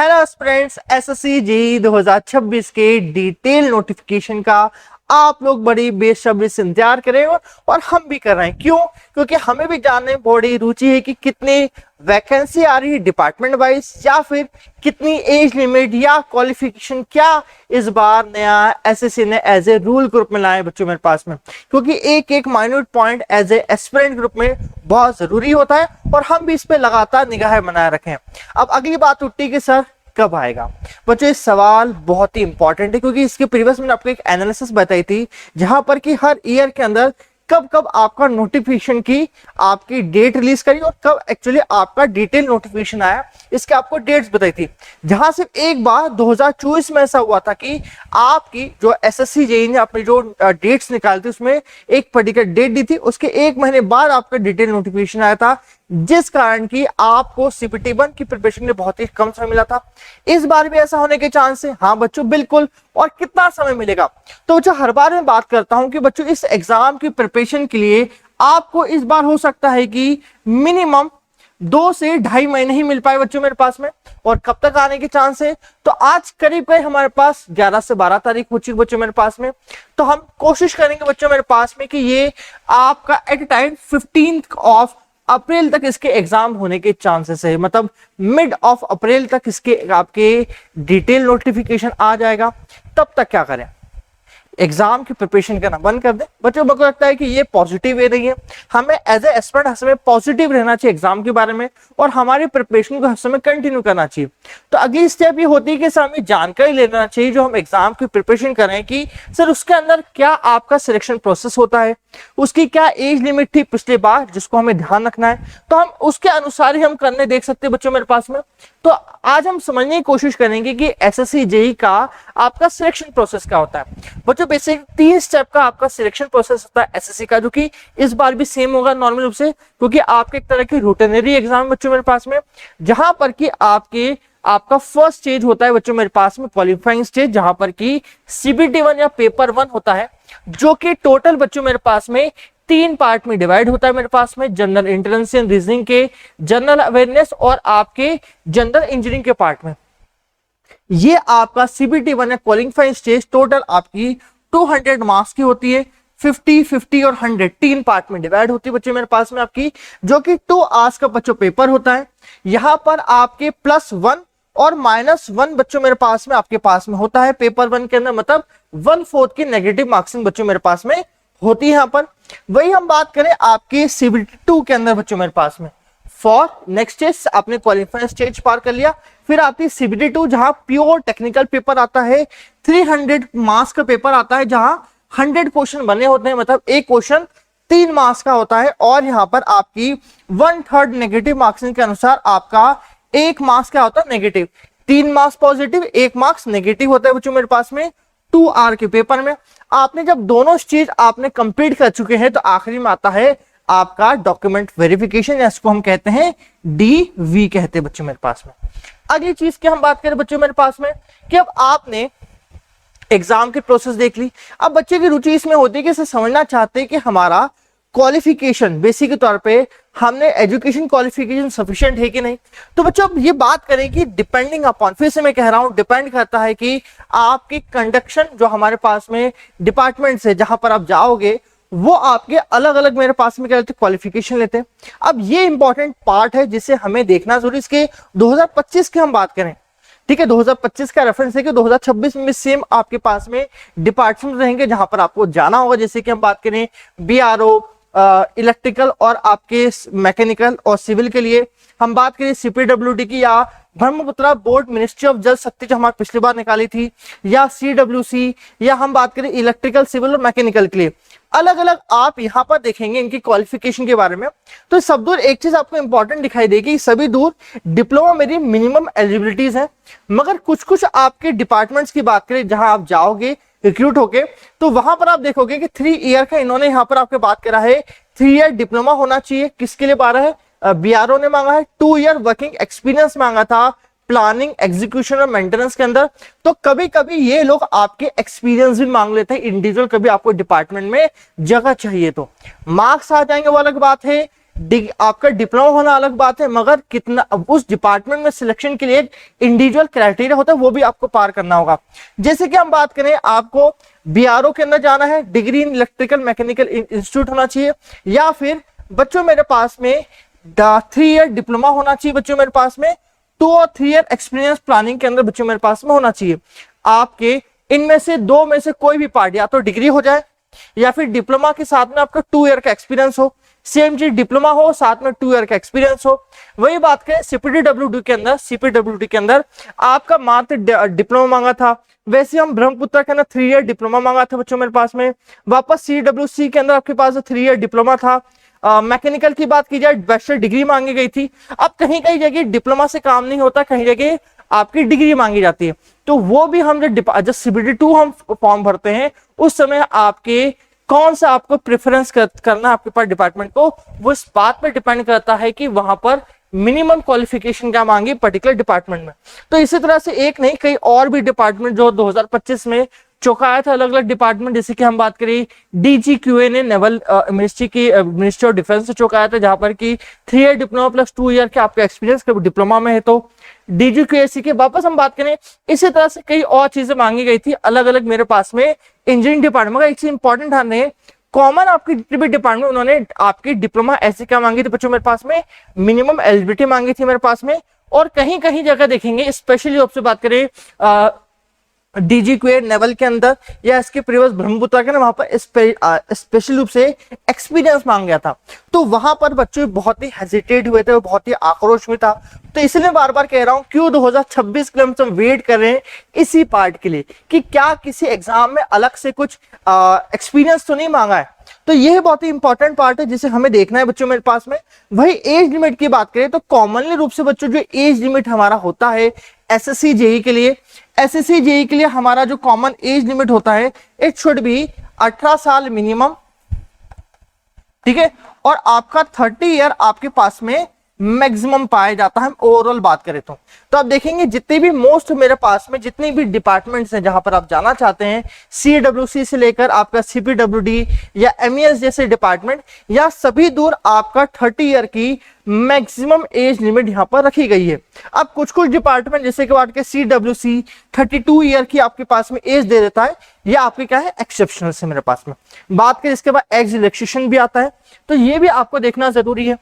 Hello friends, SSC JEE 2026 के detail notification का आप लोग बड़ी बेसब्री से इंतजार कर रहे हो और हम भी कर रहे हैं। क्यों? क्योंकि हमें भी जानने में बड़ी रुचि है कि कितनी वैकेंसी आ रही है डिपार्टमेंट वाइज, या फिर कितनी एज लिमिट या क्वालिफिकेशन क्या इस बार नया एसएससी ने एज ए रूल ग्रुप में लाए बच्चों मेरे पास में। क्योंकि एक एक minute point as a aspirant group में बहुत जरूरी होता है और हम भी इस पे लगातार निगाह बनाए रखें। अब अगली बात उठती कि सर कब आएगा। बच्चों ये सवाल बहुत ही इंपॉर्टेंट है, क्योंकि इसके प्रीवियस मैंने आपको एक एनालिसिस बताई थी जहां पर कि हर ईयर के अंदर कब कब आपका नोटिफिकेशन की आपकी डेट रिलीज करी और कब एक्चुअली आपका डिटेल नोटिफिकेशन आया, इसके आपको डेट्स बताई थी। जहां सिर्फ एक बार 2024 में ऐसा हुआ था कि आपकी जो एसएससी जेईई ने अपनी जो डेट्स निकाली थी उसमें एक पर्टिकुलर डेट दी थी, उसके एक महीने बाद आपका डिटेल नोटिफिकेशन आया था, जिस कारण की आपको सीपीटी 1 की प्रिपरेशन के लिए बहुत ही कम समय मिला था। इस बार भी ऐसा होने के चांस है? हाँ बच्चों बिल्कुल। और कितना समय मिलेगा? तो बच्चों हर बार मैं बात करता हूं कि बच्चों इस एग्जाम की प्रिपरेशन के लिए आपको इस बार हो सकता है कि मिनिमम 2 से 2.5 महीने ही मिल पाए बच्चों मेरे पास में। और कब तक आने के चांस है? तो आज करीब करीब हमारे पास 11 से 12 तारीख हो चुकी बच्चों मेरे पास में। तो हम कोशिश करेंगे बच्चों मेरे पास में कि ये आपका एट टाइम 15 ऑफ अप्रैल तक इसके एग्जाम होने के चांसेस है, मतलब मिड ऑफ अप्रैल तक इसके आपके डिटेल नोटिफिकेशन आ जाएगा। तब तक क्या करें? एग्जाम की प्रिपरेशन करना बंद कर दे। बच्चों को लगता है कि ये पॉजिटिव वे नहीं है, हमें एज ए एस्पिरेंट हमें पॉजिटिव रहना चाहिए एग्जाम के बारे में और हमारी प्रिपरेशन को हमें कंटिन्यू करना चाहिए। तो अगली स्टेप ये होती है कि सर हमें जानकारी लेना चाहिए जो हम एग्जाम की प्रिपरेशन कर रहे हैं कि सर उसके अंदर क्या आपका सिलेक्शन प्रोसेस होता है, उसकी क्या एज लिमिट थी पिछले बार जिसको हमें ध्यान रखना है, तो हम उसके अनुसार ही हम करने देख सकते हैं बच्चों मेरे पास में। तो आज हम समझने की कोशिश करेंगे कि एसएससी जेईई का आपका सिलेक्शन प्रोसेस क्या होता है। बच्चों बेसिक 3 स्टेप का आपका सिलेक्शन प्रोसेस होता है एसएससी का, जो कि इस बार भी सेम होगा नॉर्मल रूप से, क्योंकि आपके एक तरह की रूटीनरी एग्जाम बच्चों मेरे पास में, जहां पर कि आपका फर्स्ट स्टेज होता है बच्चों मेरे पास में क्वालिफाइंग स्टेज, जहां पर कि सीबीटी 1 या पेपर 1 होता है, जो कि टोटल बच्चों मेरे पास में 3 पार्ट में डिवाइड होता है मेरे पास में, जनरल इंटेलिजेंस एंड रीजनिंग के, जनरल अवेयरनेस और आपके जनरल इंजीनियरिंग के पार्ट में। ये आपका सीबीटी 1 या क्वालिफाइंग स्टेज टोटल आपकी 200 मार्क्स की होती है। 50, 50 और 100 3 पार्ट में डिवाइड होती है बच्चों मेरे पास में आपकी, जो कि 2 आवर्स का बच्चों पेपर होता है। यहां पर आपके +1 और -1 बच्चों मेरे पास में आपके पास में होता है पेपर 1 के अंदर, मतलब 1/4 की नेगेटिव मार्क्सिंग बच्चों मेरे पास में होती है यहाँ पर। वही हम बात करें आपके सीबीटी 2 के अंदर बच्चों मेरे पास में, फॉर नेक्स्ट स्टेज आपने क्वालिफाइंग स्टेज पार कर लिया, फिर आती है सीबीटी 2 जहां प्योर टेक्निकल पेपर आता है, 300 मार्क्स का पेपर आता है, जहां 100 क्वेश्चन बने होते हैं, मतलब एक क्वेश्चन 3 मार्क्स का होता है। और यहाँ पर आपकी 1/3 नेगेटिव मार्क्सिंग के अनुसार आपका 1 मार्क्स क्या होता है negative, 3 marks positive 1 marks negative होता है बच्चों मेरे पास में 2 आवर के पेपर में। आपने जब दोनों स्टेज आपने कंप्लीट कर चुके हैं तो आखिरी में आता है आपका डॉक्यूमेंट वेरिफिकेशन, इसको हम कहते हैं डीवी कहते हैं बच्चों मेरे पास में। अगली चीज की हम बात करें बच्चों मेरे पास में कि अब आपने एग्जाम की प्रोसेस देख ली, अब बच्चे की रुचि इसमें होती है कि इसे समझना चाहते हैं कि हमारा क्वालिफिकेशन बेसिक के तौर पे हमने एजुकेशन क्वालिफिकेशन सफिशिएंट है कि नहीं। तो बच्चों अब ये बात करें कि डिपेंडिंग अपॉन, फिर से मैं कह रहा हूं डिपेंड करता है कि आपकी कंडक्शन जो हमारे पास में डिपार्टमेंट से जहां पर आप जाओगे वो आपके अलग अलग मेरे पास में क्या लेते हैं क्वालिफिकेशन लेते हैं। अब ये इंपॉर्टेंट पार्ट है जिसे हमें देखना जरूरी। इसके 2025 की हम बात करें, ठीक है, 2025 का रेफरेंस है कि 2026 में सेम आपके पास में डिपार्टमेंट रहेंगे जहां पर आपको जाना होगा। जैसे कि हम बात करें बीआरओ, इलेक्ट्रिकल और आपके मैकेनिकल और सिविल के लिए, हम बात करें सीपीडब्ल्यूडी की या ब्रह्मपुत्रा बोर्ड मिनिस्ट्री ऑफ जल शक्ति जो हमारे पिछली बार निकाली थी, या सीडब्ल्यूसी, या हम बात करें इलेक्ट्रिकल सिविल और मैकेनिकल के लिए, अलग अलग आप यहां पर देखेंगे इनकी क्वालिफिकेशन के बारे में। तो सब दूर एक चीज आपको इंपॉर्टेंट दिखाई देगी, सभी दूर डिप्लोमा मेरी मिनिमम एलिजिबिलिटीज है, मगर कुछ कुछ आपके डिपार्टमेंट्स की बात करें जहां आप जाओगे रिक्रूट होके, तो वहां पर आप देखोगे कि 3 ईयर का इन्होंने यहां पर आपके बात करा है, 3 ईयर डिप्लोमा होना चाहिए। किसके लिए 12 है? बीआरओ ने मांगा है। 2 ईयर वर्किंग एक्सपीरियंस मांगा था प्लानिंग, एग्जीक्यूशन और मेंटेनेंस के अंदर। तो कभी कभी ये लोग आपके एक्सपीरियंस भी मांग लेते हैं इंडिविजुअल, कभी आपको डिपार्टमेंट में जगह चाहिए तो। मार्क्स आ जाएंगे वो अलग बात है, आपका डिप्लोमा होना अलग बात है, मगर कितना उस डिपार्टमेंट में सिलेक्शन के लिए एक इंडिविजुअल क्राइटेरिया होता है, वो भी आपको पार करना होगा। जैसे कि हम बात करें, आपको बीआरओ के अंदर जाना है, degree in electrical mechanical institute होना चाहिए, या फिर बच्चों मेरे पास में 3 ईयर डिप्लोमा होना चाहिए बच्चों मेरे पास में, 2 और 3 ईयर एक्सपीरियंस प्लानिंग के अंदर बच्चों मेरे पास में होना चाहिए। आपके इनमें से 2 में से कोई भी पार्ट, या तो डिग्री हो जाए या फिर डिप्लोमा के साथ में आपका 2 ईयर का एक्सपीरियंस हो, सेम चीज डिप्लोमा हो साथ में 2 ईयर का एक्सपीरियंस हो। वही बात करें सीपीडब्ल्यूडी के अंदर आपका मात्र डिप्लोमा मांगा था, वैसे हम ब्रह्मपुत्र के अंदर 3 ईयर डिप्लोमा मांगा था बच्चों मेरे पास में। वापस CWC के अंदर आपके पास 3 ईयर डिप्लोमा था। मैकेनिकल की बात की जाए, बैचलर डिग्री मांगी गई थी। अब कहीं कहीं जगह डिप्लोमा से काम नहीं होता, कहीं जगह आपकी डिग्री मांगी जाती है, तो वो भी हम जब CBD2 हम फॉर्म भरते हैं उस समय आपके कौन सा आपको प्रेफरेंस करना आपके पास डिपार्टमेंट को, वो इस बात पर डिपेंड करता है कि वहां पर मिनिमम क्वालिफिकेशन क्या मांगी पर्टिकुलर डिपार्टमेंट में। तो इसी तरह से एक नहीं, कई और भी डिपार्टमेंट जो 2025 में चौंकाया था अलग अलग डिपार्टमेंट, जैसे कि हम बात करें DGQA ने नेवल मिनिस्ट्री ऑफ डिफेंस से चौंकाया था, जहां पर कि 3 ईयर डिप्लोमा प्लस 2 ईयर के आपका एक्सपीरियंस डिप्लोमा में है। तो DGQAC के वापस हम बात करें, इसी तरह से कई और चीजें मांगी गई थी अलग अलग मेरे पास में इंजीनियरिंग डिपार्टमेंट का। एक चीज इंपॉर्टेंट ध्यान रहे, कॉमन आपकी जितनी भी डिपार्टमेंट उन्होंने आपकी डिप्लोमा ऐसे क्या मांगी थी बच्चों मेरे पास में, मिनिमम एलिजिबिलिटी मांगी थी मेरे पास में। और कहीं कहीं जगह देखेंगे, स्पेशली आपसे बात करें DGQA नेवल के अंदर या इसके प्रीवियस ब्रह्मपुत्र के ना, वहां पर स्पेशल रूप से एक्सपीरियंस मांग गया था। तो वहां पर बच्चे बहुत ही हेजिटेट हुए थे, बहुत ही आक्रोश हुआ था। तो इसलिए बार बार कह रहा हूं, क्यों 2026 के लिए हम वेट कर रहे हैं इसी पार्ट के लिए कि क्या किसी एग्जाम में अलग से कुछ एक्सपीरियंस तो नहीं मांगा है। तो यह बहुत ही इंपॉर्टेंट पार्ट है जिसे हमें देखना है बच्चों मेरे पास में। वही एज लिमिट की बात करें तो कॉमनली रूप से बच्चों जो एज लिमिट हमारा होता है SSC JEE के लिए, SSC JEE के लिए हमारा जो कॉमन एज लिमिट होता है, इट शुड बी 18 साल मिनिमम, ठीक है। और आपका 30 ईयर आपके पास में मैक्सिमम पाया जाता है, ओवरऑल बात करें तो आप देखेंगे जितने भी मोस्ट मेरे पास में जितने भी डिपार्टमेंट्स हैं जहां पर आप जाना चाहते हैं, CWC से लेकर आपका CPWD या MES जैसे डिपार्टमेंट, या सभी दूर आपका 30 ईयर की मैक्सिमम एज लिमिट यहां पर रखी गई है। अब कुछ डिपार्टमेंट जैसे कि बात के CWC 32 ईयर की आपके पास में एज दे देता है, ये आपके क्या है एक्सेप्शनल से मेरे पास में। बात करें इसके बाद एज रिलैक्सेशन भी आता है, तो ये भी आपको देखना जरूरी है।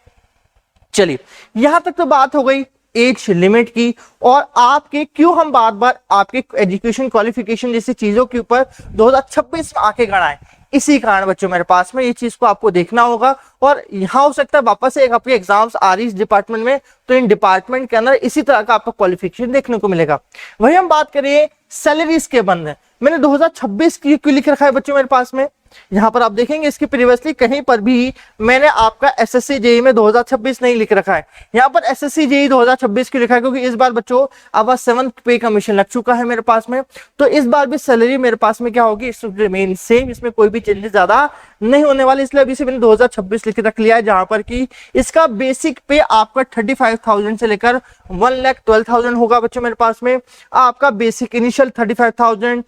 चलिए, यहां तक तो बात हो गई एज लिमिट की, और आपके क्यों हम बार बार आपके एजुकेशन क्वालिफिकेशन जैसी चीजों के ऊपर 2026 में आके गणाएं, इसी कारण बच्चों मेरे पास में ये चीज को आपको देखना होगा। और यहां हो सकता है वापस से एक आपके एग्जाम्स आ रही इस डिपार्टमेंट में, तो इन डिपार्टमेंट के अंदर इसी तरह का आपका क्वालिफिकेशन देखने को मिलेगा। वही हम बात करिए सैलरीज के बंद है, मैंने 2026 की क्यों लिख रखा है बच्चों मेरे पास में, यहां पर आप देखेंगे इसके प्रीवियसली कहीं पर भी मैंने आपका SSC JEE में 2026 नहीं लिख रखा है। यहां पर SSC JEE 2026 क्यों लिखा है, क्योंकि इस बार बच्चों अब 7th पे कमीशन लग चुका है मेरे पास में, तो इस बार भी सैलरी मेरे पास में क्या होगी, रिमेन सेम, इसमें कोई भी चेंजेस ज्यादा नहीं होने वाले, इसलिए अभी से मैंने 2026 लिख रख लिया है, जहां पर कि इसका बेसिक पे आपका 35,000 से लेकर 1,12,000 होगा बच्चों मेरे पास में। आपका basic initial 35,000,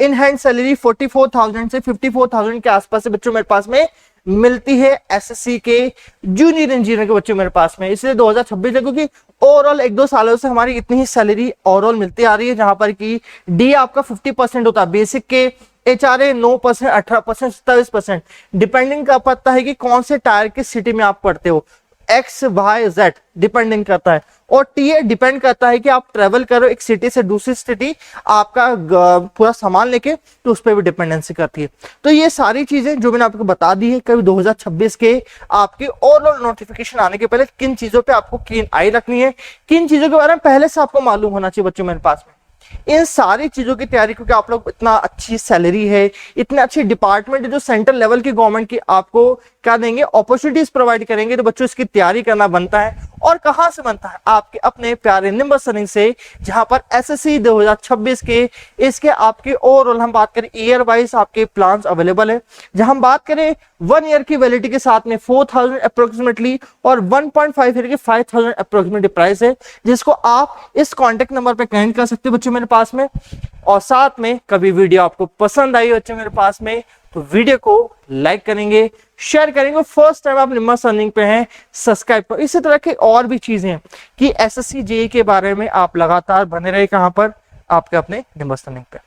in hand salary 44,000 से 54,000 के आसपास से बच्चों मेरे पास में मिलती है SSC के जूनियर इंजीनियर के बच्चों मेरे पास में। इसलिए 2026 है, क्योंकि ओवरऑल 1-2 सालों से हमारी इतनी ही सैलरी ओवरऑल मिलती आ रही है, जहां पर कि डी आपका 50% होता है बेसिक के, HRA 9%, 18%, 27%, डिपेंडिंग का पता है कि कौन से टायर की सिटी में आप पढ़ते हो, XYZ डिपेंडिंग करता है, और TA डिपेंड करता है कि आप ट्रेवल करो एक सिटी से दूसरी सिटी आपका पूरा सामान लेके, तो उस पर भी डिपेंडेंसी करती है। तो ये सारी चीजें जो मैंने आपको बता दी है, कभी 2026 के आपके ओवरऑल नोटिफिकेशन आने के पहले किन चीजों पे आपको कीन आई रखनी है, किन चीजों के बारे में पहले से आपको मालूम होना चाहिए बच्चों मेरे पास में। इन सारी चीजों की तैयारी, क्योंकि आप लोग इतना अच्छी सैलरी है, इतने अच्छे डिपार्टमेंट है जो सेंट्रल लेवल की गवर्नमेंट की आपको क्या देंगे, अपॉर्चुनिटीज प्रोवाइड करेंगे, तो बच्चों इसकी तैयारी करना बनता है। और कहां से बनता है, आपके अपने प्यारे निम्बस सनिंग से, जहां पर SSC 2026 के इसके आपके ओवरऑल हम बात करें ईयर वाइज आपके प्लान्स अवेलेबल है। जहां हम बात करें 1 ईयर की वैलिडिटी के साथ में 4,000 अप्रोक्सीमेटली, और 1.5 ईयर की 5,000 अप्रोक्सीमेटली प्राइस है, जिसको आप इस कॉन्टेक्ट नंबर पे कनेक्ट कर सकते हो बच्चों मेरे पास में। और साथ में कभी वीडियो आपको पसंद आई बच्चों मेरे पास में, तो वीडियो को लाइक करेंगे, शेयर करेंगे। फर्स्ट टाइम आप निम्बस अर्निंग पे हैं, सब्सक्राइब करो। इसी तरह की और भी चीजें हैं कि एसएससी जेईई के बारे में आप लगातार बने रहे कहां पर, आपके अपने निम्बस अर्निंग पे।